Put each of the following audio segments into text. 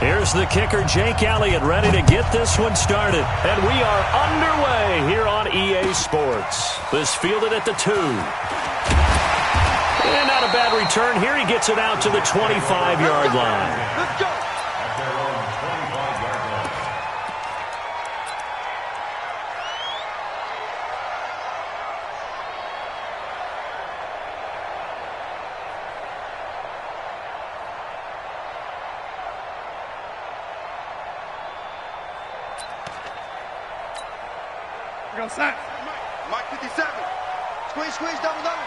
Here's the kicker, Jake Elliott, ready to get this one started. And we are underway here on EA Sports. This fielded at the 2. And not a bad return here. He gets it out to the 25-yard line. Let's go. Snap. Mike 57. Squeeze, squeeze, double, double.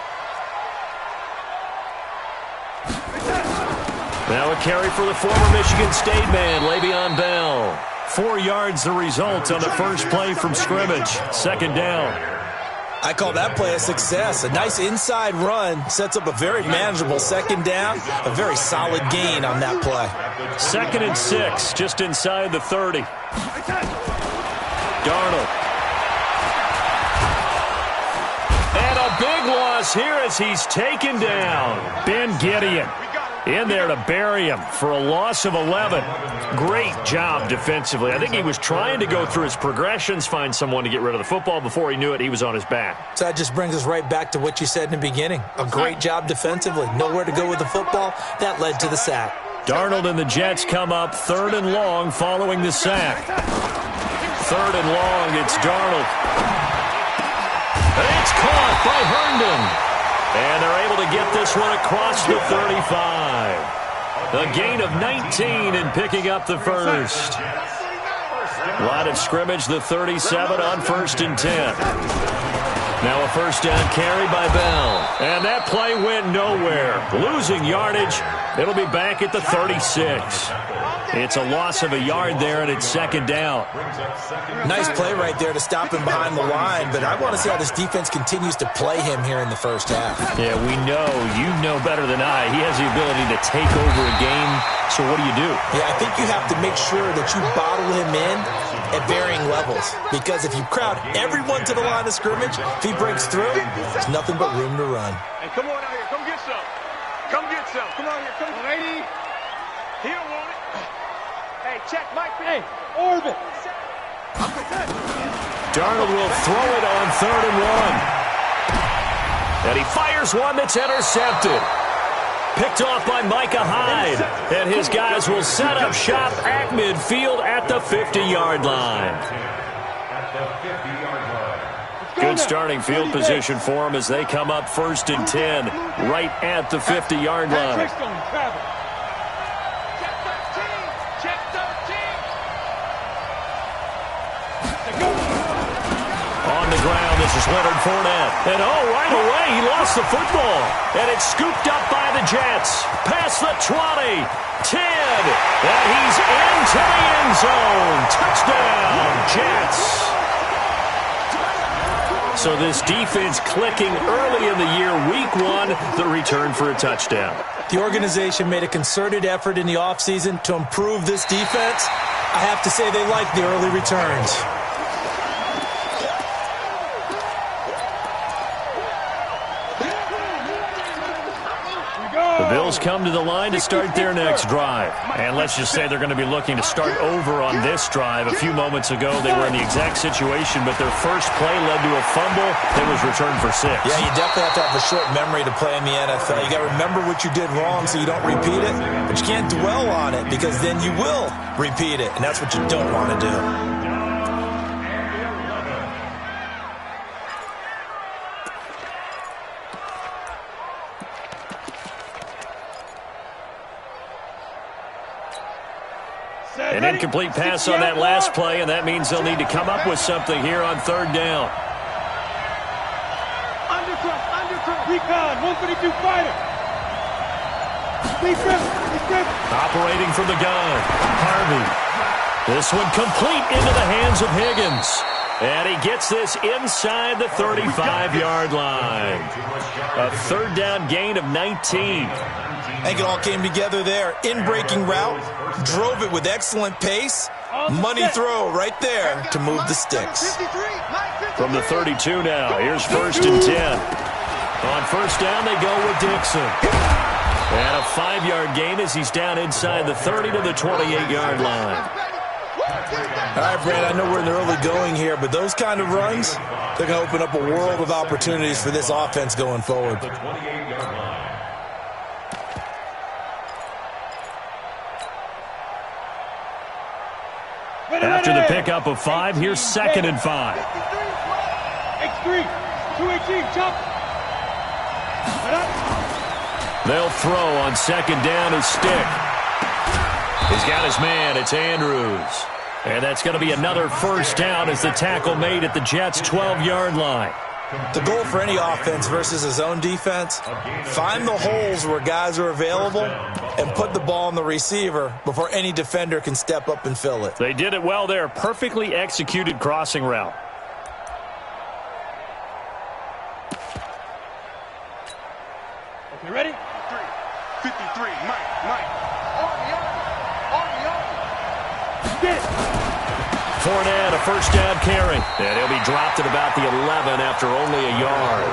Now a carry for the former Michigan State man, Le'Veon Bell. 4 yards the result on the first play from scrimmage. Second down. I call that play a success. A nice inside run sets up a very manageable second down. A very solid gain on that play. 2nd and 6, just inside the 30. Darnold. Big loss here as he's taken down. Ben Gideon in there to bury him for a loss of 11. Great job defensively. I think he was trying to go through his progressions, find someone to get rid of the football. Before he knew it, he was on his back. So that just brings us right back to what you said in the beginning. A great job defensively. Nowhere to go with the football. That led to the sack. Darnold and the Jets come up 3rd and long following the sack. 3rd and long, it's Darnold. It's caught by Herndon. And they're able to get this one across the 35. A gain of 19 in picking up the first. Line of scrimmage, the 37 on 1st and 10. Now a first down carry by Bell. And that play went nowhere. Losing yardage. It'll be back at the 36. It's a loss of a yard there, and it's 2nd down. Nice play right there to stop him behind the line, but I want to see how this defense continues to play him here in the first half. Yeah, we know. You know better than I. He has the ability to take over a game, so what do you do? Yeah, I think you have to make sure that you bottle him in at varying levels, because if you crowd everyone to the line of scrimmage, if he breaks through, there's nothing but room to run. Hey, come on out here. Come get some. Come get some. Come on here. Come on, lady. He don't want it. Hey, check Mike. Hey, orbit. Darnold will throw it on 3rd and 1. And he fires one that's intercepted. Picked off by Micah Hyde. And his guys will set up shop at midfield at the 50-yard line. Good starting field position for them as they come up 1st and 10 right at the 50-yard line. On the ground, this is Leonard Fournette. And right away, he lost the football. And it's scooped up by the Jets. Past the 20, 10, and he's into the end zone. Touchdown, Jets. So this defense clicking early in the year, week 1, the return for a touchdown. The organization made a concerted effort in the offseason to improve this defense. I have to say they like the early returns. The Bills come to the line to start their next drive. And let's just say they're going to be looking to start over on this drive. A few moments ago, they were in the exact situation, but their first play led to a fumble that was returned for 6. Yeah, you definitely have to have a short memory to play in the NFL. You got to remember what you did wrong so you don't repeat it, but you can't dwell on it because then you will repeat it, and that's what you don't want to do. An incomplete pass on that last play, and that means they'll need to come up with something here on 3rd down. Undercut, recon, 132 fighter. Operating from the gun, Harvey. This one complete into the hands of Higgins. And he gets this inside the 35-yard line. A 3rd down gain of 19. I think it all came together there. In-breaking route, drove it with excellent pace. Money throw right there to move the sticks. From the 32 now, here's 1st and 10. On 1st down, they go with Dixon. And a 5-yard gain as he's down inside the 30 to the 28-yard line. All right, Brad, I know we're in the early going here, but those kind of runs, they're going to open up a world of opportunities for this offense going forward. After the pickup of 5, here's 2nd and 5. X3, 218, jump. They'll throw on 2nd down his stick. He's got his man. It's Andrews. And that's going to be another 1st down as the tackle made at the Jets' 12-yard line. The goal for any offense versus his own defense, find the holes where guys are available and put the ball on the receiver before any defender can step up and fill it. They did it well there. Perfectly executed crossing route. Okay, ready? 53, Mike. Fournette, a 1st down carry. And he'll be dropped at about the 11 after only a yard.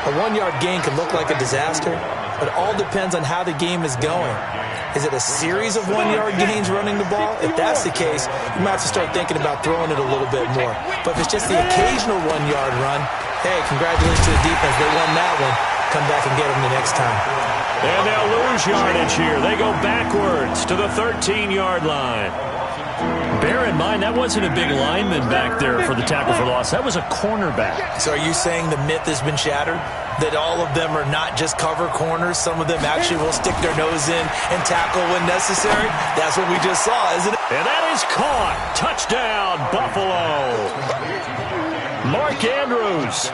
A 1-yard gain can look like a disaster, but it all depends on how the game is going. Is it a series of 1-yard gains running the ball? If that's the case, you might have to start thinking about throwing it a little bit more. But if it's just the occasional 1-yard run, hey, congratulations to the defense. They won that one. Come back and get them the next time. And they'll lose yardage here. They go backwards to the 13-yard line. Bear in mind, that wasn't a big lineman back there for the tackle for loss. That was a cornerback. So are you saying the myth has been shattered? That all of them are not just cover corners? Some of them actually will stick their nose in and tackle when necessary? That's what we just saw, isn't it? And that is caught. Touchdown, Buffalo. Mark Andrews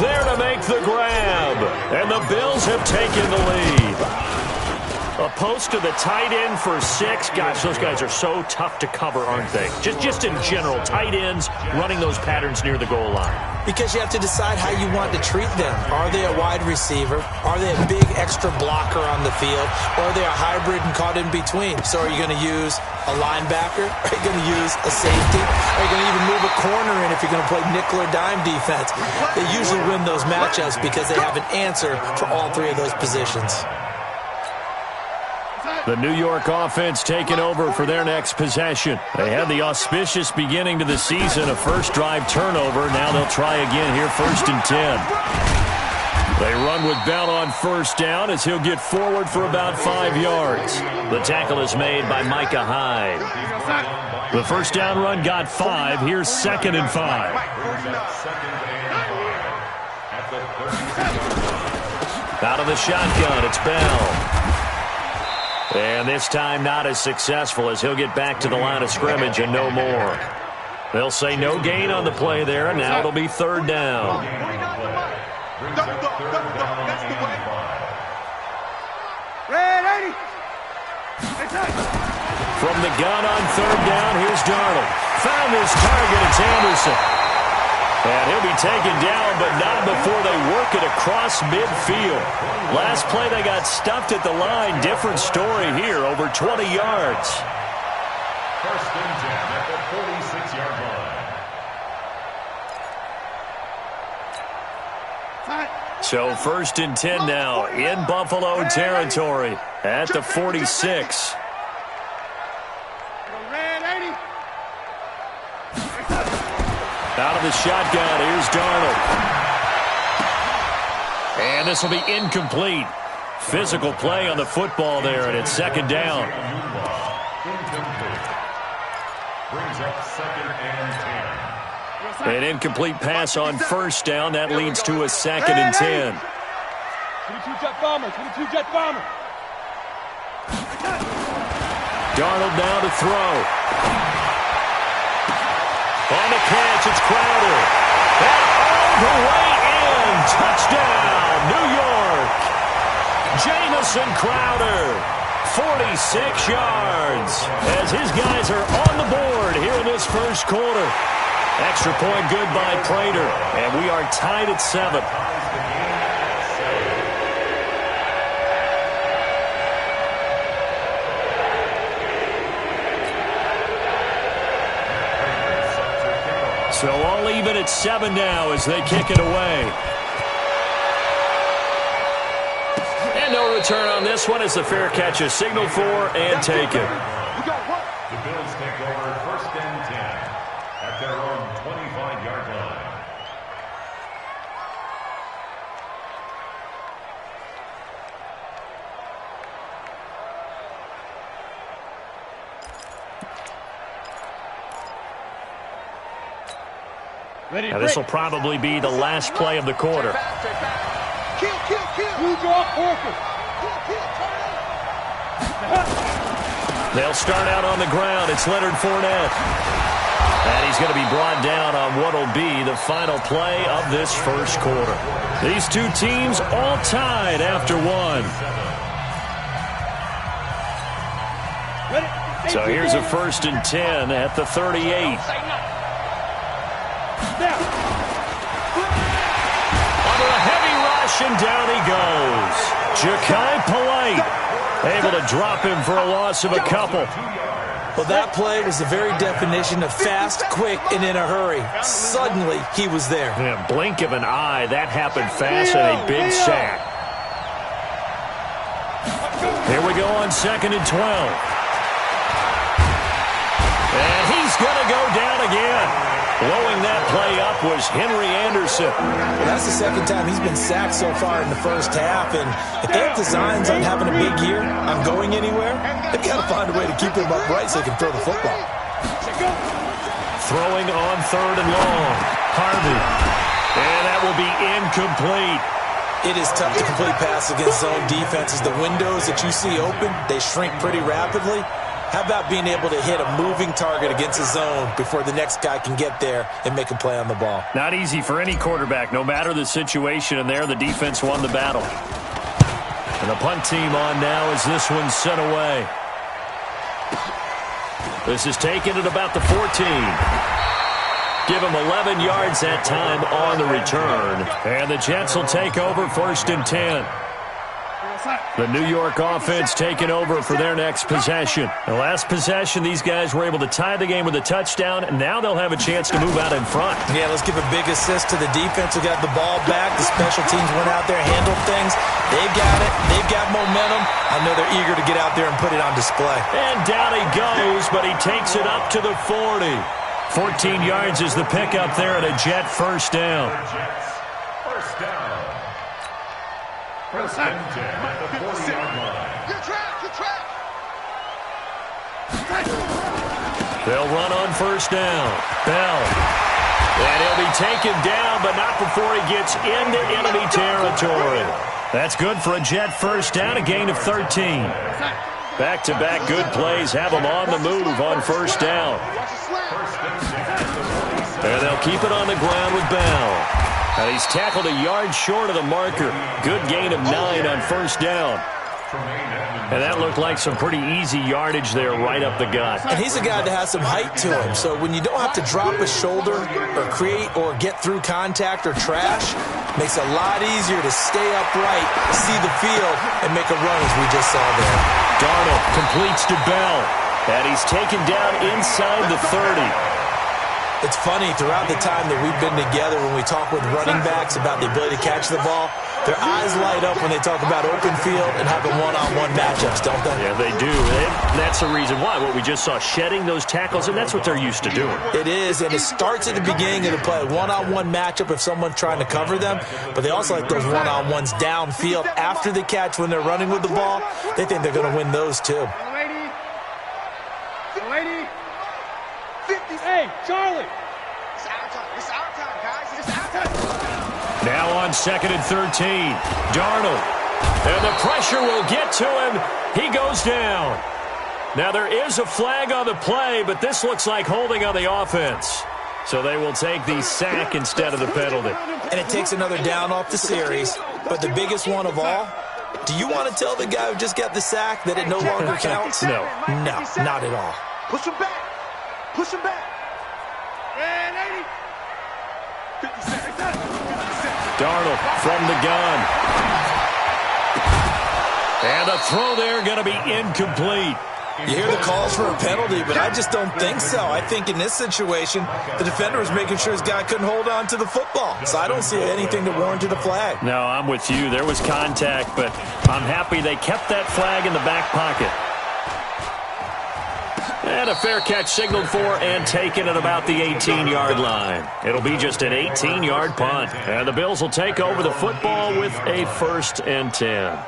there to make the grab. And the Bills have taken the lead. A post to the tight end for 6. Gosh, those guys are so tough to cover, aren't they? Just in general, tight ends running those patterns near the goal line. Because you have to decide how you want to treat them. Are they a wide receiver? Are they a big extra blocker on the field? Or are they a hybrid and caught in between? So are you going to use a linebacker? Are you going to use a safety? Are you going to even move a corner in if you're going to play nickel or dime defense? They usually win those matchups because they have an answer for all 3 of those positions. The New York offense taking over for their next possession. They had the auspicious beginning to the season, a first drive turnover. Now they'll try again here, 1st and 10. They run with Bell on 1st down as he'll get forward for about 5 yards. The tackle is made by Micah Hyde. The 1st down run got 5. Here's 2nd and 5. Out of the shotgun, it's Bell. And this time not as successful as he'll get back to the line of scrimmage and no more. They'll say no gain on the play there, and now it'll be 3rd down. From the gun on 3rd down, here's Darnold. Found his target, it's Anderson. And he'll be taken down, but not before they work it across midfield. Last play, they got stuffed at the line. Different story here, over 20 yards. 1st and 10 at the 46-yard line. So 1st and 10 now in Buffalo territory at the 46. Out of the shotgun, here's Darnold. And this will be incomplete. Physical play on the football there, and it's 2nd down. Brings up 2nd and 10. An incomplete pass on 1st down. That leads to a 2nd and 10. 22 jet bomber, 22 jet bomber. Darnold now to throw. On the catch, it's Crowder. And all the way in. Touchdown, New York. Jamison Crowder, 46 yards. As his guys are on the board here in this 1st quarter. Extra point good by Prater. And we are tied at 7. So all even at 7 now as they kick it away. And no return on this one as the fair catch is signaled for and taken. The Bills take over 1st and 10 at their own 25-yard line. Now, this will probably be the last play of the quarter. They'll start out on the ground. It's Leonard Fournette. And he's going to be brought down on what will be the final play of this first quarter. These two teams all tied after one. So here's a 1st and 10 at the 38. Under a heavy rush, and down he goes. Ja'Kai Polite able to drop him for a loss of a couple. Well, that play was the very definition of fast, quick, and in a hurry. Suddenly, he was there. Yeah, blink of an eye, that happened fast, and a big sack. Here we go on 2nd and 12. And he's going to go down again. Blowing that play up was Henry Anderson. Well, that's the 2nd time he's been sacked so far in the first half. And if they have designs on having a big year, on going anywhere, they've got to find a way to keep him upright so they can throw the football. Throwing on 3rd and long. Harvey. And that will be incomplete. It is tough to complete passes against zone defenses. The windows that you see open, they shrink pretty rapidly. How about being able to hit a moving target against a zone before the next guy can get there and make a play on the ball? Not easy for any quarterback, no matter the situation, and there the defense won the battle. And the punt team on now as this one's sent away. This is taken at about the 14. Give him 11 yards that time on the return. And the Jets will take over 1st and 10. The New York offense taking over for their next possession. The last possession, these guys were able to tie the game with a touchdown, and now they'll have a chance to move out in front. Yeah, let's give a big assist to the defense who got the ball back. The special teams went out there, handled things. They've got it. They've got momentum. I know they're eager to get out there and put it on display. And down he goes, but he takes it up to the 40. 14 yards is the pickup there and a Jet first down. First down. 1st and 10 at the 40-yard line. Good track. They'll run on 1st down. Bell. And he'll be taken down, but not before he gets into enemy territory. That's good for a Jet first down, a gain of 13. Back-to-back good plays have them on the move on 1st down. And they'll keep it on the ground with Bell. And he's tackled a yard short of the marker. Good gain of 9 on 1st down. And that looked like some pretty easy yardage there right up the gut. And he's a guy that has some height to him. So when you don't have to drop a shoulder or create or get through contact or trash, makes it a lot easier to stay upright, see the field, and make a run as we just saw there. Darnold completes to Bell. And he's taken down inside the 30. It's funny, throughout the time that we've been together, when we talk with running backs about the ability to catch the ball, their eyes light up when they talk about open field and having one-on-one matchups, don't they? Yeah, they do. And that's the reason why. What we just saw, shedding those tackles, and that's what they're used to doing. It is, and it starts at the beginning of the play. One-on-one matchup if someone's trying to cover them, but they also like those one-on-ones downfield after the catch when they're running with the ball. They think they're going to win those, too. Lady. 50. Hey, Charlie. It's our time. It's our time, guys. It's our time. Now on 2nd and 13. Darnold. And the pressure will get to him. He goes down. Now there is a flag on the play, but this looks like holding on the offense. So they will take the sack instead of the penalty. And it takes another down off the series. But the biggest one of all, do you want to tell the guy who just got the sack that it no longer counts? No. No, not at all. Push him back. Push him back. And 80. 50 seconds. Darnold from the gun. And a throw there going to be incomplete. You hear the calls for a penalty, but I just don't think so. I think in this situation, the defender was making sure his guy couldn't hold on to the football. So I don't see anything to warrant the flag. No, I'm with you. There was contact, but I'm happy they kept that flag in the back pocket. And a fair catch signaled for and taken at about the 18-yard line. It'll be just an 18-yard punt. And the Bills will take over the football with a 1st and 10.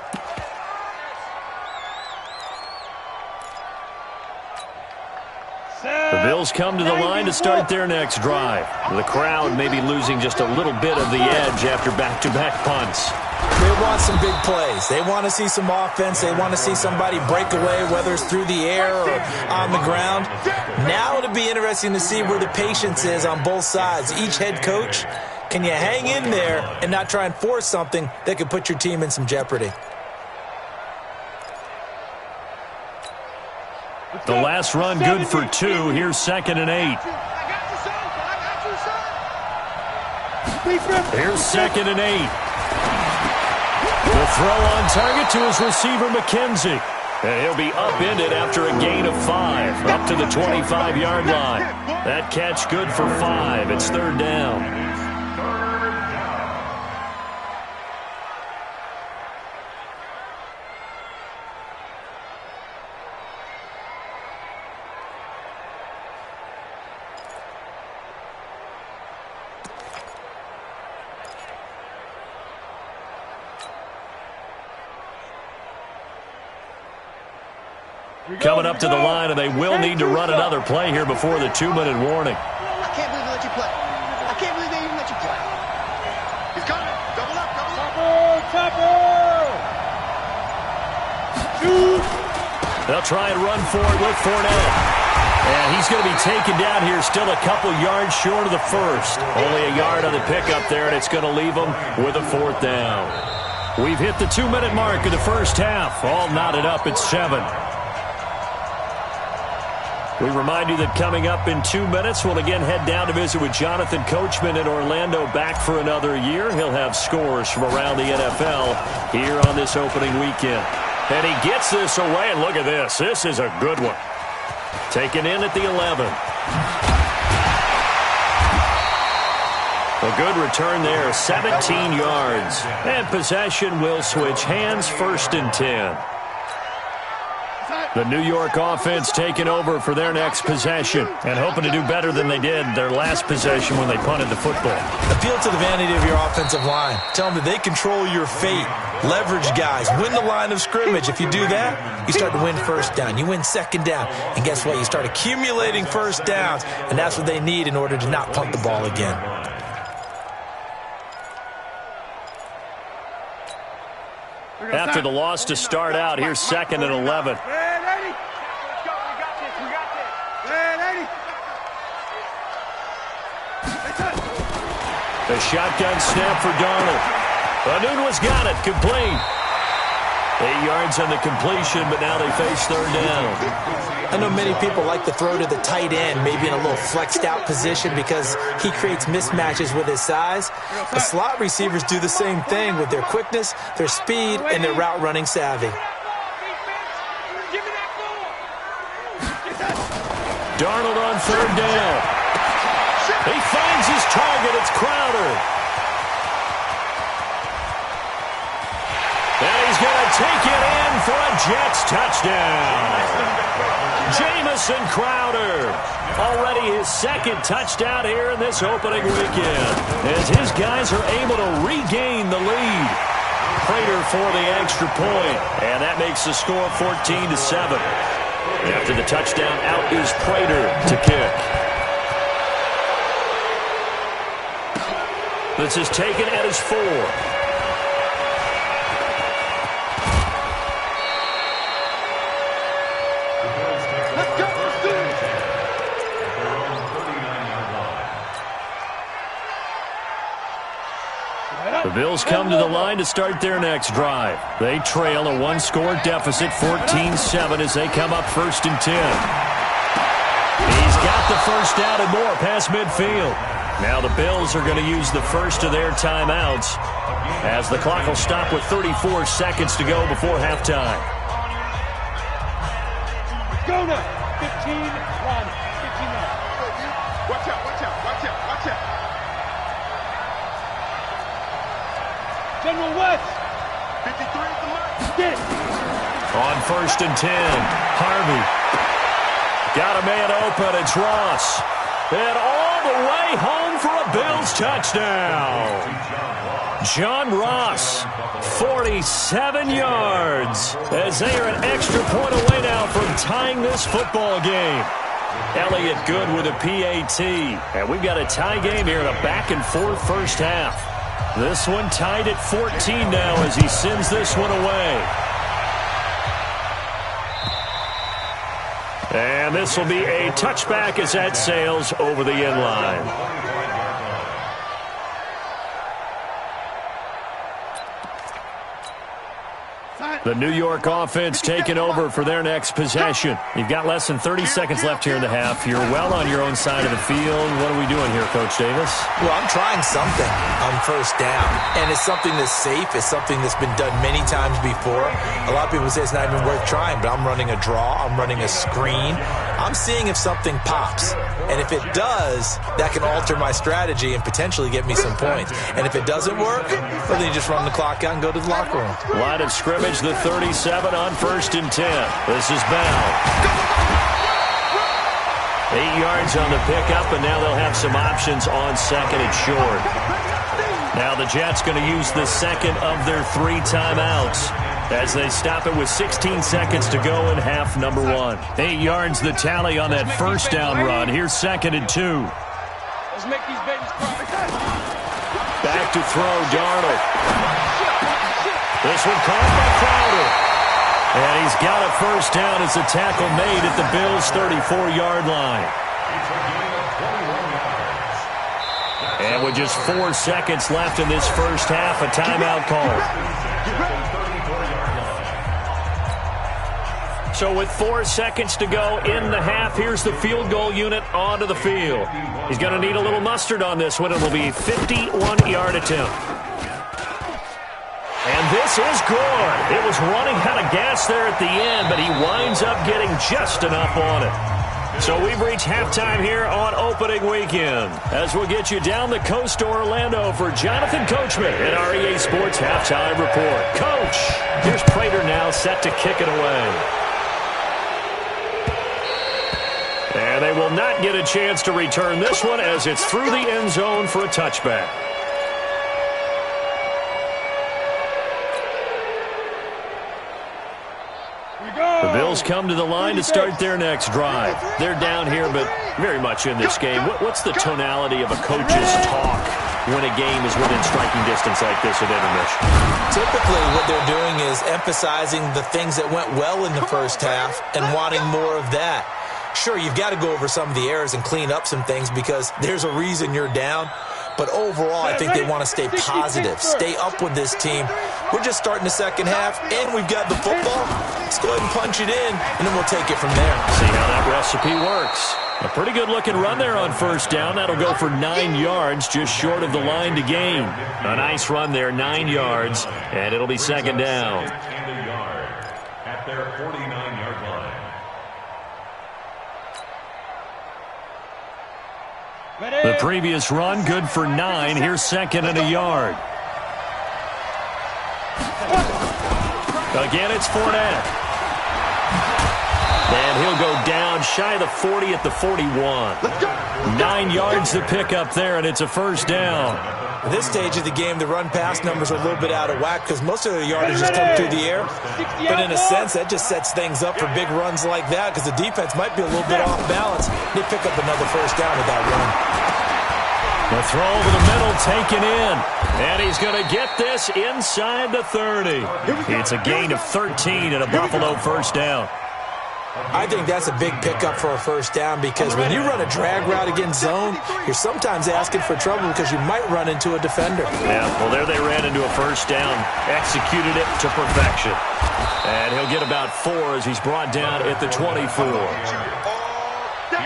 The Bills come to the line to start their next drive. The crowd may be losing just a little bit of the edge after back-to-back punts. They want some big plays. They want to see some offense. They want to see somebody break away, whether it's through the air or on the ground. Now it'll be interesting to see where the patience is on both sides. Each head coach, can you hang in there and not try and force something that could put your team in some jeopardy? The last run good for 2. Here's 2nd and 8. Here's 2nd and 8. The throw on target to his receiver, McKenzie. And he'll be upended after a gain of 5, up to the 25-yard line. That catch good for 5. It's 3rd down. Coming up to the line, and they will need to run another play here before the 2-minute warning. I can't believe they let you play. I can't believe they even let you play. He's coming. Double up, double up. They'll try and run for it with Fournette. And he's going to be taken down here, still a couple yards short of the 1st. Only a yard on the pickup there, and it's going to leave him with a 4th down. We've hit the 2-minute mark in the first half. All knotted up at 7. We remind you that coming up in 2 minutes, we'll again head down to visit with Jonathan Coachman in Orlando, back for another year. He'll have scores from around the NFL here on this opening weekend. And he gets this away, and look at this. This is a good one. Taken in at the 11. A good return there, 17 yards. And possession will switch hands, 1st and 10. The New York offense taking over for their next possession and hoping to do better than they did their last possession when they punted the football. Appeal to the vanity of your offensive line. Tell them that they control your fate. Leverage guys. Win the line of scrimmage. If you do that, you start to win 1st down. You win 2nd down. And guess what? You start accumulating 1st downs, and that's what they need in order to not punt the ball again. After the loss to start out, here's 2nd and 11. The shotgun snap for Darnold. Anunwa's got it, complete. 8 yards on the completion, but now they face 3rd down. I know many people like to throw to the tight end, maybe in a little flexed out position because he creates mismatches with his size. The slot receivers do the same thing with their quickness, their speed, and their route running savvy. Darnold on 3rd down. He finds his target. It's Crowder. And he's going to take it in for a Jets touchdown. Jamison Crowder. Already his 2nd touchdown here in this opening weekend, as his guys are able to regain the lead. Prater for the extra point, and that makes the score 14-7. After the touchdown, out is Prater to kick. This is taken at his 4. The Bills come to the line to start their next drive. They trail a 1-score deficit, 14-7, as they come up 1st and 10. He's got the 1st down and more past midfield. Now the Bills are going to use the first of their timeouts, as the clock will stop with 34 seconds to go before halftime. Arizona. 15-9. 15-9. Watch out, watch out, watch out, watch out. General West. 53 at the mark. Get it. On 1st and 10, Harvey. Got a man open, it's Ross. And all the way home for a Bills touchdown. John Ross, 47 yards, as they are an extra point away now from tying this football game. Elliott good with a PAT. And we've got a tie game here in a back-and-forth first half. This one tied at 14 now as he sends this one away. And this will be a touchback as that sails over the end line. The New York offense taking over for their next possession. You've got less than 30 seconds left here in the half. You're well on your own side of the field. What are we doing here, Coach Davis? Well, I'm trying something on first down, and it's something that's safe. It's something that's been done many times before. A lot of people say it's not even worth trying, but I'm running a draw. I'm running a screen. I'm seeing if something pops, and if it does, that can alter my strategy and potentially get me some points. And if it doesn't work, well, then you just run the clock out and go to the locker room. Line of scrimmage, the 37 on 1st and 10. This is Bell. 8 yards on the pickup, and now they'll have some options on 2nd and short. Now the Jets going to use the second of their 3 timeouts as they stop it with 16 seconds to go in half number 1. 8 yards the tally on that first down run. Here's 2nd and 2. Let's make these babies cry. Back to throw, Darnold. This one caught by Crowder. And he's got a first down as a tackle made at the Bills' 34-yard line. And with just 4 seconds left in this first half, a timeout call. So with 4 seconds to go in the half, here's the field goal unit onto the field. He's going to need a little mustard on this one. It will be a 51-yard attempt. And this is good. It was running out of gas there at the end, but he winds up getting just enough on it. So we've reached halftime here on opening weekend, as we'll get you down the coast to Orlando for Jonathan Coachman at our EA Sports Halftime Report. Coach, here's Prater now set to kick it away. And they will not get a chance to return this one as it's through the end zone for a touchback. The Bills come to the line to start their next drive. They're down here, but very much in this game. What's the tonality of a coach's talk when a game is within striking distance like this at intermission? Typically, what they're doing is emphasizing the things that went well in the first half and wanting more of that. Sure, you've got to go over some of the errors and clean up some things because there's a reason you're down. But overall, I think they want to stay positive, stay up with this team. We're just starting the second half, and we've got the football. Let's go ahead and punch it in, and then we'll take it from there. See how that recipe works. A pretty good-looking run there on first down. That'll go for 9 yards, just short of the line to gain. A nice run there, 9 yards, and it'll be second down. And a yard at their 49-yard line. The previous run, good for 9. Here's 2nd and a yard. Again, it's Fournette. And he'll go down shy of the 40 at the 41. 9 yards to pick up there, and it's a first down. At this stage of the game, the run-pass numbers are a little bit out of whack because most of the yardage just come through the air. But in a sense, that just sets things up for big runs like that because the defense might be a little bit off balance. They pick up another first down with that run. The throw over the middle taken in. And he's going to get this inside the 30. It's a gain of 13 and a Buffalo first down. I think that's a big pickup for a first down because when you run a drag route against zone, you're sometimes asking for trouble because you might run into a defender. Yeah, well, there they ran into a first down, executed it to perfection. And he'll get about 4 as he's brought down at the 24.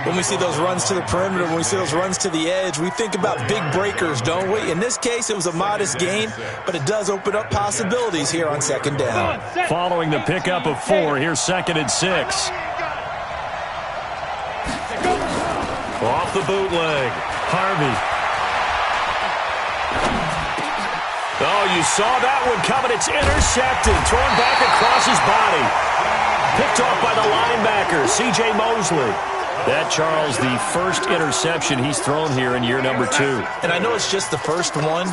When we see those runs to the perimeter, when we see those runs to the edge, we think about big breakers, don't we? In this case, it was a modest gain, but it does open up possibilities here on second down. Following the pickup of 4, here's 2nd and 6. Off the bootleg. Harvey. Oh, you saw that one coming. It's intercepted. Thrown back across his body. Picked off by the linebacker, C.J. Mosley. That, Charles, the first interception he's thrown here in year number 2. And I know it's just the first one,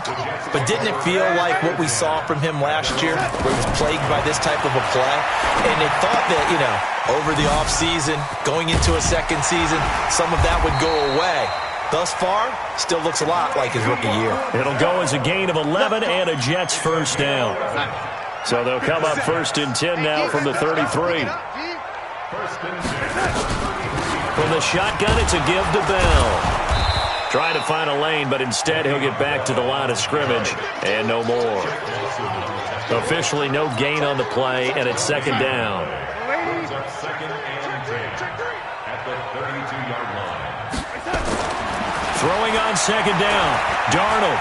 but didn't it feel like what we saw from him last year, where he was plagued by this type of a play? And they thought that, you know, over the offseason, going into a second season, some of that would go away. Thus far, still looks a lot like his rookie year. It'll go as a gain of 11 and a Jets first down. So they'll come up 1st and 10 now from the 33. From the shotgun, it's a give to Bell. Trying to find a lane, but instead he'll get back to the line of scrimmage and no more. Officially no gain on the play, and it's 2nd down. Second and 10 at the 32-yard line. Throwing on 2nd down. Darnold.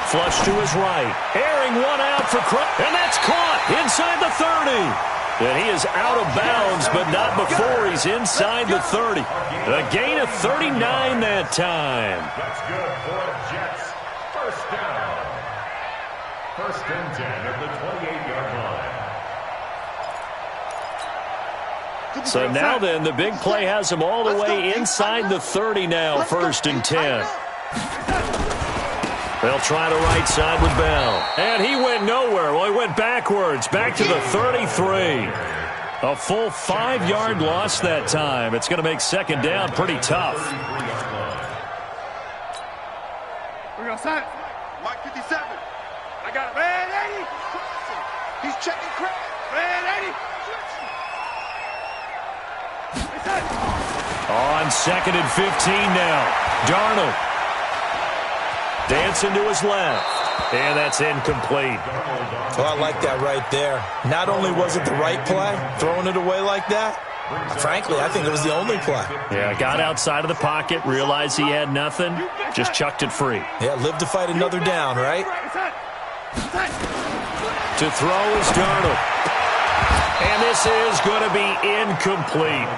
Flush to his right. Airing one out for and that's caught inside the 30. And he is out of bounds, but not before he's inside the 30. A gain of 39 that time. That's good for the Jets. First down. 1st and 10 at the 28-yard line. So now then, the big play has him all the way inside the 30 now, 1st and 10. They'll try to right side with Bell. And he went nowhere. Well, he went backwards, back to the 33. A full 5-yard loss that time. It's going to make 2nd down pretty tough. We're going to sign it. Mike 57. I got it. Red 80. He's checking Craig. Red 80. On 2nd and 15 now. Darnold. Dancing to his left. And that's incomplete. Well, I like that right there. Not only was it the right play, throwing it away like that, frankly, I think it was the only play. Yeah, got outside of the pocket, realized he had nothing, just chucked it free. Yeah, live to fight another down, right? To throw is Darnold. And this is going to be incomplete.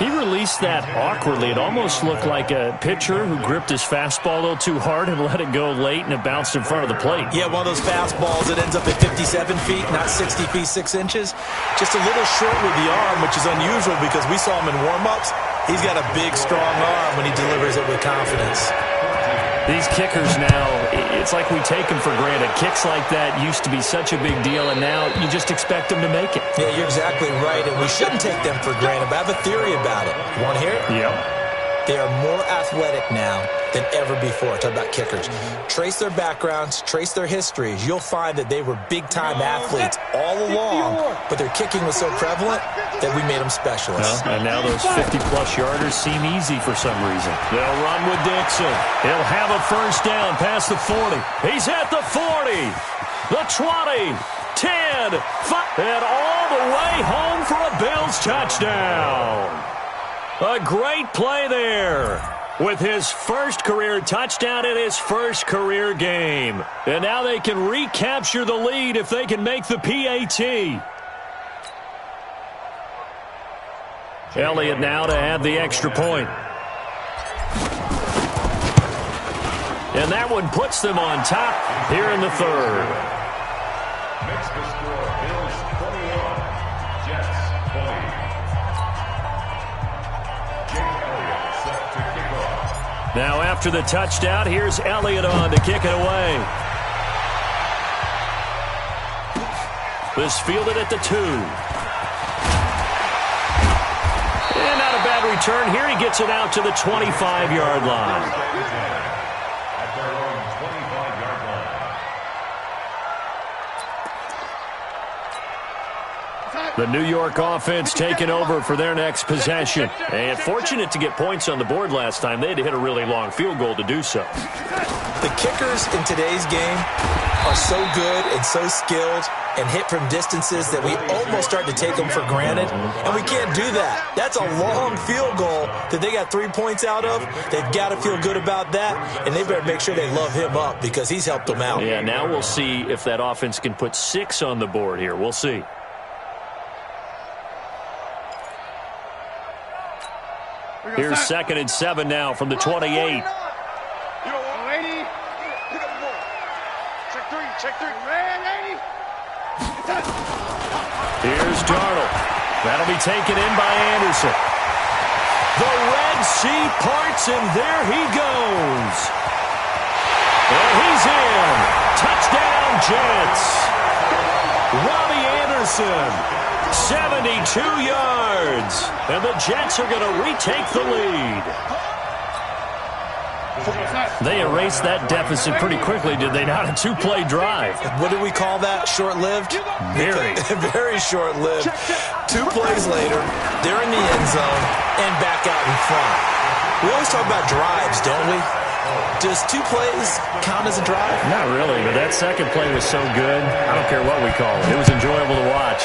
He released that awkwardly. It almost looked like a pitcher who gripped his fastball a little too hard and let it go late, and it bounced in front of the plate. Yeah, one of those fastballs that ends up at 57 feet, not 60 feet, 6 inches. Just a little short with the arm, which is unusual because we saw him in warm-ups. He's got a big, strong arm when he delivers it with confidence. These kickers now, it's like we take them for granted. Kicks like that used to be such a big deal, and now you just expect them to make it. Yeah, you're exactly right, and we shouldn't take them for granted, but I have a theory about it. You want to hear it? Yep. They are more athletic now than ever before. Talk about kickers. Trace their backgrounds, trace their histories. You'll find that they were big-time athletes all along, but their kicking was so prevalent that we made them specialists. Well, and now those 50-plus yarders seem easy for some reason. They'll run with Dixon. He'll have a first down past the 40. He's at the 40, the 20, 10, 5, and all the way home for a Bills touchdown. A great play there with his first career touchdown in his first career game. And now they can recapture the lead if they can make the PAT. Elliott now to add the extra point. And that one puts them on top here in the third. Makes the score Bills 21, Jets 20. Now after the touchdown, here's Elliott on to kick it away. This fielded at the 2. And not a bad return here. He gets it out to the 25-yard line. At their own 25-yard line. The New York offense taking over for their next possession. And fortunate to get points on the board last time. They had to hit a really long field goal to do so. The kickers in today's game are so good and so skilled and hit from distances that we almost start to take them for granted. And we can't do that. That's a long field goal that they got 3 points out of. They've got to feel good about that. And they better make sure they love him up because he's helped them out. Yeah, now we'll see if that offense can put 6 on the board here. We'll see. Here's 2nd and 7 now from the 28. You don't want lady. Pick up the ball. Check three. Check three. Man, lady. Here's Darnold. That'll be taken in by Anderson. The Red Sea parts, and there he goes. And he's in. Touchdown, Jets. Robbie Anderson, 72 yards. And the Jets are going to retake the lead. They erased that deficit pretty quickly, did they not? A 2-play drive. What do we call that? Short-lived? Very. Very short-lived. 2 plays later, they're in the end zone and back out in front. We always talk about drives, don't we? Does 2 plays count as a drive? Not really, but that second play was so good. I don't care what we call it. It was enjoyable to watch.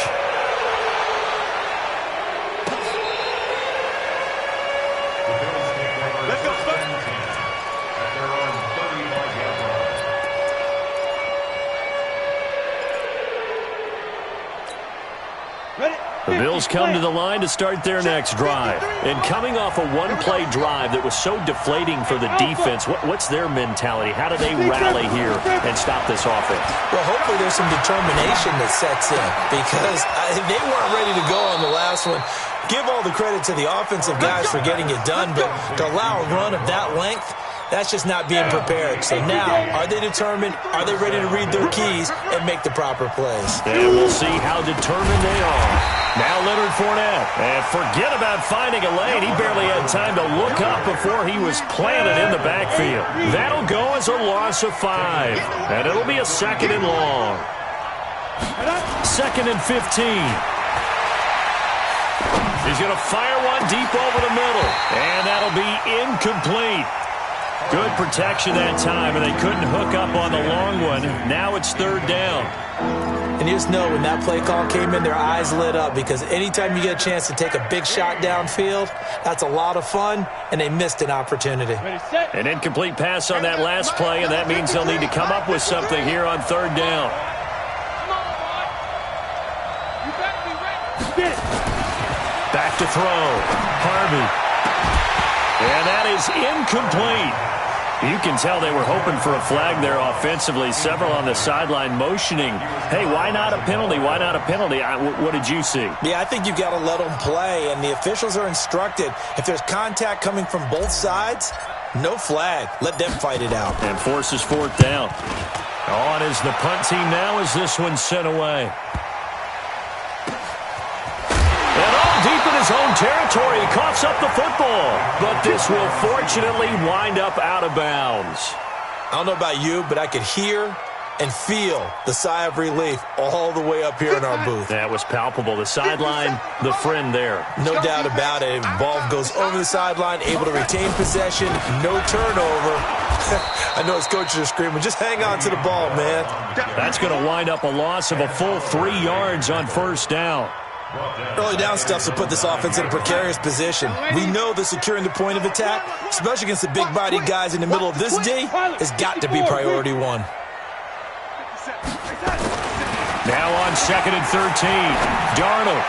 The Bills come to the line to start their next drive. And coming off a 1-play drive that was so deflating for the defense, what's their mentality? How do they rally here and stop this offense? Well, hopefully there's some determination that sets in because they weren't ready to go on the last one. Give all the credit to the offensive guys for getting it done, but to allow a run of that length, that's just not being prepared. So now, are they determined? Are they ready to read their keys and make the proper plays? And we'll see how determined they are. Now Leonard Fournette. And forget about finding a lane. He barely had time to look up before he was planted in the backfield. That'll go as a loss of 5. And it'll be a 2nd and long. 2nd and 15. He's going to fire one deep over the middle. And that'll be incomplete. Good protection that time, and they couldn't hook up on the long one. Now it's 3rd down. And you just know when that play call came in, their eyes lit up because anytime you get a chance to take a big shot downfield, that's a lot of fun, and they missed an opportunity. An incomplete pass on that last play, and that means they'll need to come up with something here on 3rd down. Back to throw. Harvey. And that is incomplete. You can tell they were hoping for a flag there offensively. Several on the sideline motioning. Hey, why not a penalty? Why not a penalty? What did you see? Yeah, I think you've got to let them play, and the officials are instructed. If there's contact coming from both sides, no flag. Let them fight it out. And forces 4th down. On is the punt team now as this one's sent away. Deep in his own territory, he coughs up the football. But this will fortunately wind up out of bounds. I don't know about you, but I could hear and feel the sigh of relief all the way up here in our booth. That was palpable. The sideline, the friend there. No doubt about it. Ball goes over the sideline, able to retain possession, no turnover. I know his coaches are screaming, just hang on to the ball, man. That's going to wind up a loss of a full 3 yards on 1st down. Early down stuff to put this offense in a precarious position. We know that securing the point of attack, especially against the big-bodied guys in the middle of this D, has got to be priority 1. Now on 2nd and 13, Darnold.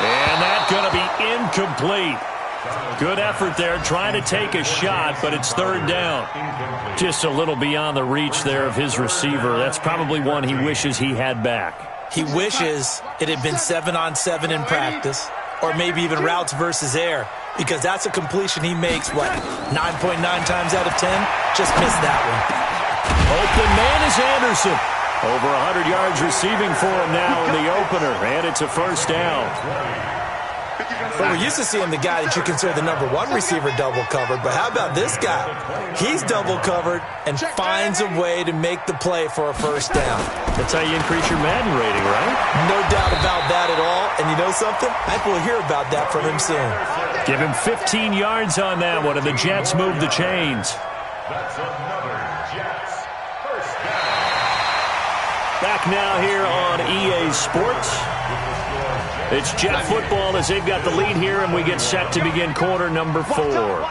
And that's going to be incomplete. Good effort there, trying to take a shot, but it's 3rd down. Just a little beyond the reach there of his receiver. That's probably one he wishes he had back. He wishes it had been 7-on-7 in practice, or maybe even routes versus air, because that's a completion he makes, 9.9 times out of 10? Just missed that one. Open man is Anderson. Over 100 yards receiving for him now in the opener, and it's a 1st down. Well, we're used to seeing the guy that you consider the number 1 receiver double covered, but how about this guy? He's double covered and finds a way to make the play for a 1st down. That's how you increase your Madden rating, right? No doubt about that at all. And you know something? I think we'll hear about that from him soon. Give him 15 yards on that one, and the Jets move the chains. That's another Jets 1st down. Back now here on EA Sports. It's Jet football as they've got the lead here, and we get set to begin quarter number 4.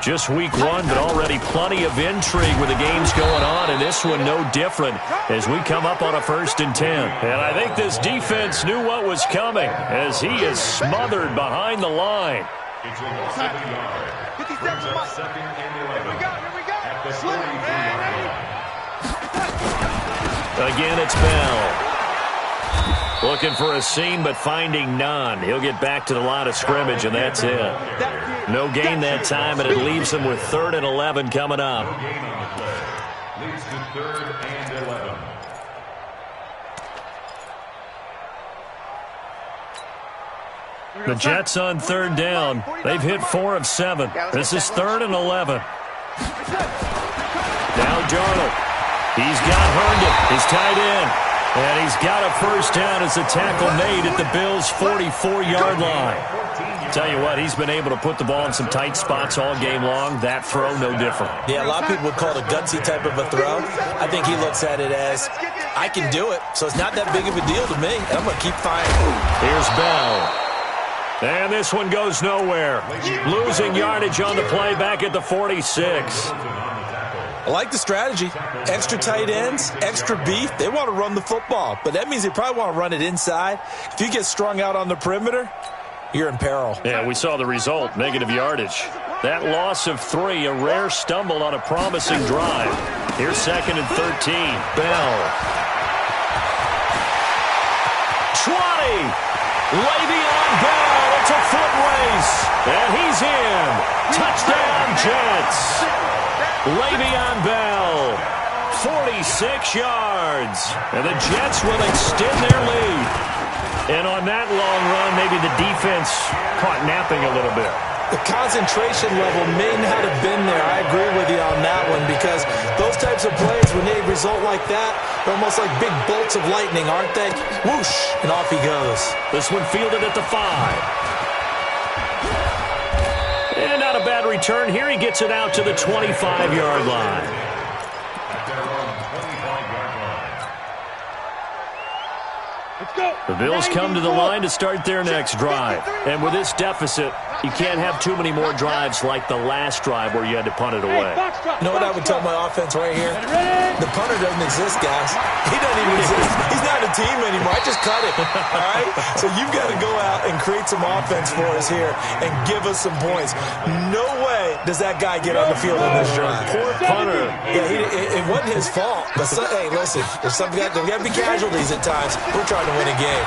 Just week 1, but already plenty of intrigue with the games going on, and this one no different as we come up on a 1st and 10. And I think this defense knew what was coming as he is smothered behind the line. It's a loss of a yard. 50 Brings seconds. up second and 11. Here we go. At the Slip. 43-yard line. Again, it's Bell. Looking for a seam, but finding none. He'll get back to the line of scrimmage, and that's it. No gain that time, and it leaves him with 3rd and 11 coming up. No gain on the play. Leads to 3rd and 11. The Jets on 3rd down. They've hit 4 of 7. This is 3rd and 11. Now Darnold. He's got Herndon, his tight end. And he's got a first down as the tackle made at the Bills' 44-yard line. Tell you what, he's been able to put the ball in some tight spots all game long. That throw, no different. Yeah, a lot of people would call it a gutsy type of a throw. I think he looks at it as, I can do it, so it's not that big of a deal to me, and I'm going to keep firing. Here's Bell. And this one goes nowhere. Losing yardage on the play back at the 46. I like the strategy. Extra tight ends, extra beef. They want to run the football, but that means they probably want to run it inside. If you get strung out on the perimeter, you're in peril. Yeah, we saw the result, negative yardage. That loss of 3, a rare stumble on a promising drive. Here's 2nd and 13. Bell. 20. Le'Veon Bell. It's a foot race. And he's in. Touchdown, Jets. Le'Veon Bell, 46 yards. And the Jets will extend their lead. And on that long run, maybe the defense caught napping a little bit. The concentration level may not have been there. I agree with you on that one because those types of plays, when they result like that, they're almost like big bolts of lightning, aren't they? Whoosh, and off he goes. This one fielded at the 5. And not a bad return. Here he gets it out to the 25-yard line. At their own 25-yard line. Let's go. The Bills come to the line to start their next drive. And with this deficit, you can't have too many more drives like the last drive where you had to punt it away. You know what I would tell my offense right here? The punter doesn't exist, guys. He doesn't even exist. He's not a team anymore. I just cut it. All right? So you've got to go out and create some offense for us here and give us some points. No way does that guy get on the field in this drive. Poor punter. Yeah, it wasn't his fault. But hey, listen, there's got to be casualties at times. We're trying to win a game.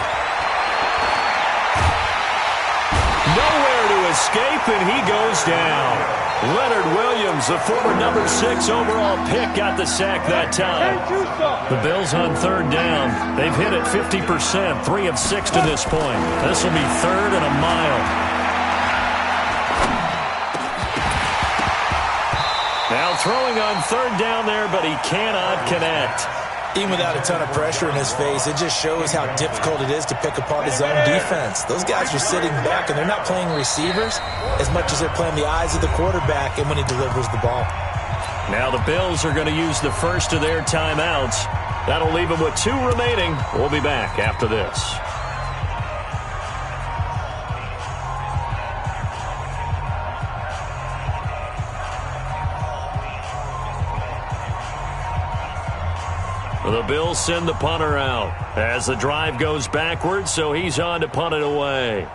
Nowhere to escape, and he goes down. Leonard Williams, the former number 6 overall pick, got the sack that time. The Bills on 3rd down. They've hit it 50%, 3 of 6 to this point. This will be 3rd and a mile. Now throwing on 3rd down there, but he cannot connect. Even without a ton of pressure in his face, it just shows how difficult it is to pick apart his own defense. Those guys are sitting back, and they're not playing receivers as much as they're playing the eyes of the quarterback and when he delivers the ball. Now the Bills are going to use the first of their timeouts. That'll leave them with 2 remaining. We'll be back after this. The Bills send the punter out as the drive goes backwards, so he's on to punt it away.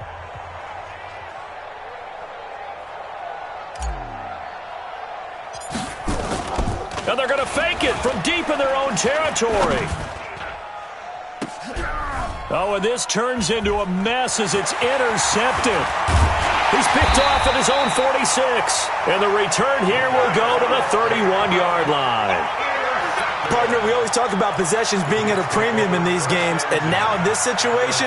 And they're going to fake it from deep in their own territory. Oh, and this turns into a mess as it's intercepted. He's picked off at his own 46. And the return here will go to the 31-yard line. Partner, we always talk about possessions being at a premium in these games, and now in this situation,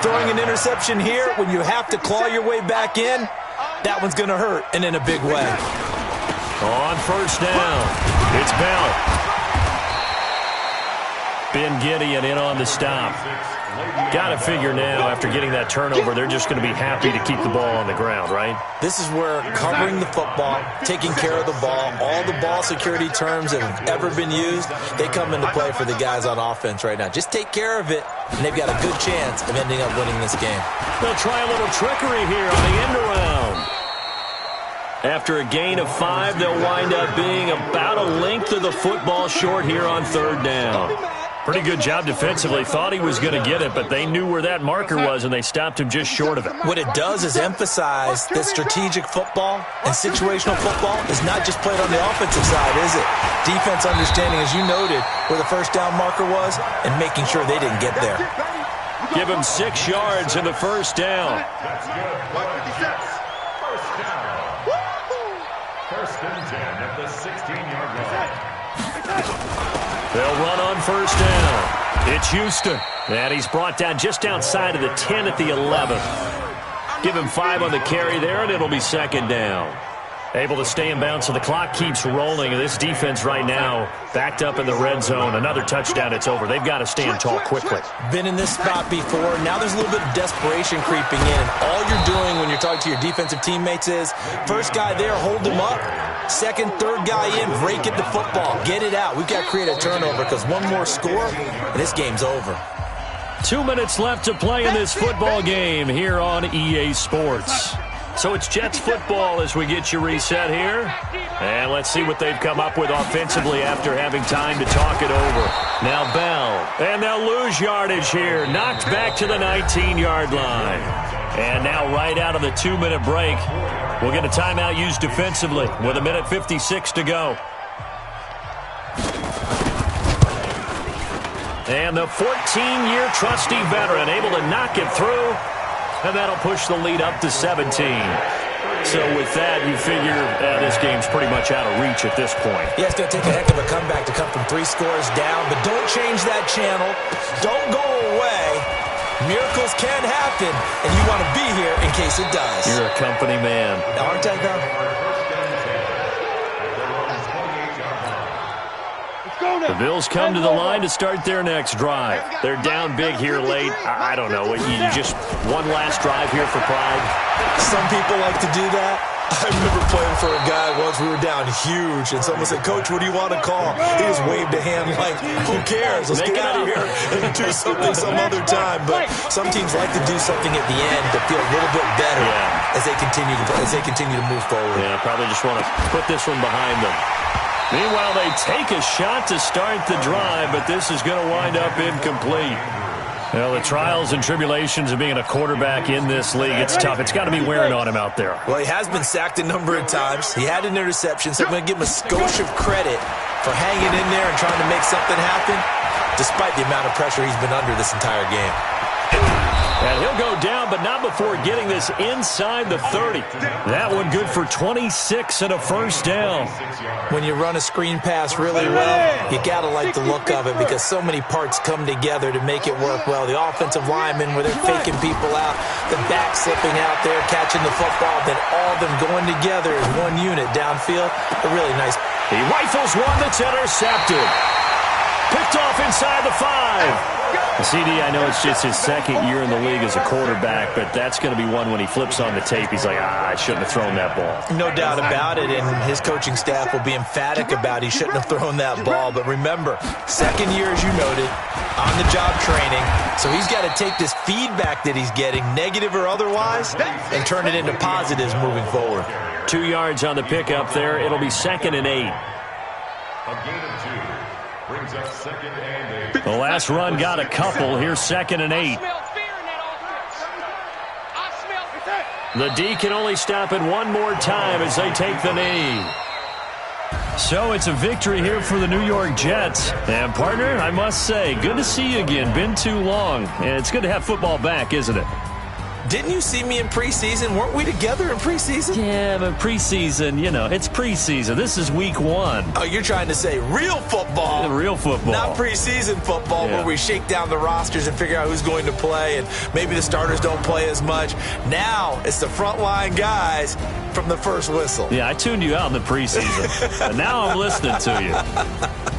throwing an interception here when you have to claw your way back in, that one's going to hurt, and in a big way. On 1st down, it's Bell. Ben Gideon in on the stop. Got to figure now, after getting that turnover, they're just going to be happy to keep the ball on the ground, right? This is where covering the football, taking care of the ball, all the ball security terms that have ever been used, they come into play for the guys on offense right now. Just take care of it, and they've got a good chance of ending up winning this game. They'll try a little trickery here on the end around. After a gain of 5, they'll wind up being about a length of the football short here on 3rd down. Pretty good job defensively. Thought he was going to get it, but they knew where that marker was, and they stopped him just short of it. What it does is emphasize that strategic football and situational football is not just played on the offensive side, is it? Defense understanding, as you noted, where the first down marker was and making sure they didn't get there. Give him 6 yards in the first down. That's good. 1st and 10 at the 16-yard line. They'll run on first down. It's Houston. And he's brought down just outside of the 10 at the 11. Give him 5 on the carry there, and it'll be 2nd down. Able to stay in bounds, so the clock keeps rolling. And this defense right now backed up in the red zone. Another touchdown, it's over. They've got to stand tall quickly. Been in this spot before. Now there's a little bit of desperation creeping in. And all you're doing when you're talking to your defensive teammates is, first guy there, hold him up. Second, third guy in, break it to football. Get it out. We've got to create a turnover because one more score, and this game's over. 2 minutes left to play in this football game here on EA Sports. So it's Jets football as we get you reset here. And let's see what they've come up with offensively after having time to talk it over. Now Bell. And they'll lose yardage here. Knocked back to the 19-yard line. And now right out of the 2-minute break, we'll get a timeout used defensively with 1:56 to go. And the 14-year trusty veteran able to knock it through. And that'll push the lead up to 17. So with that, you figure this game's pretty much out of reach at this point. Yeah, it's going to take a heck of a comeback to come from 3 scores down. But don't change that channel. Don't go away. Miracles can happen, and you want to be here in case it does. You're a company man. Aren't I, though? The Bills come to the line to start their next drive. They're down big here late. I don't know. You just one last drive here for pride? Some people like to do that. I remember playing for a guy once. We were down huge, and someone said, "Coach, what do you want to call?" He just waved a hand like, "Who cares? Let's get out of here and do something some other time." But some teams like to do something at the end to feel a little bit better as they continue to move forward. Yeah, probably just want to put this one behind them. Meanwhile, they take a shot to start the drive, but this is going to wind up incomplete. Well, the trials and tribulations of being a quarterback in this league, it's tough. It's got to be wearing on him out there. Well, he has been sacked a number of times. He had an interception, so I'm going to give him a skosh of credit for hanging in there and trying to make something happen, despite the amount of pressure he's been under this entire game. And he'll go down, but not before getting this inside the 30. That one good for 26 and a first down. When you run a screen pass really well, you got to like the look of it because so many parts come together to make it work well. The offensive linemen, where they're faking people out, the back slipping out there, catching the football, then all of them going together as one unit downfield. A really nice. He rifles one that's intercepted. Picked off inside the 5. CD, I know it's just his second year in the league as a quarterback, but that's going to be one when he flips on the tape. He's like, I shouldn't have thrown that ball. No doubt about it, and his coaching staff will be emphatic about he shouldn't have thrown that ball. But remember, second year, as you noted, on-the-job training. So he's got to take this feedback that he's getting, negative or otherwise, and turn it into positives moving forward. 2 yards on the pickup there. It'll be 2nd and 8. A gain of 2. Brings up 2nd and 8. The last run got a couple. Here's 2nd and 8. The D can only stop it one more time as they take the knee. So it's a victory here for the New York Jets. And, partner, I must say, good to see you again. Been too long. And it's good to have football back, isn't it? Didn't you see me in preseason? Weren't we together in preseason? Yeah, but preseason, it's preseason. This is week 1. Oh, you're trying to say real football. Yeah, real football. Not preseason football where we shake down the rosters and figure out who's going to play, and maybe the starters don't play as much. Now it's the frontline guys from the first whistle. Yeah, I tuned you out in the preseason. And now I'm listening to you.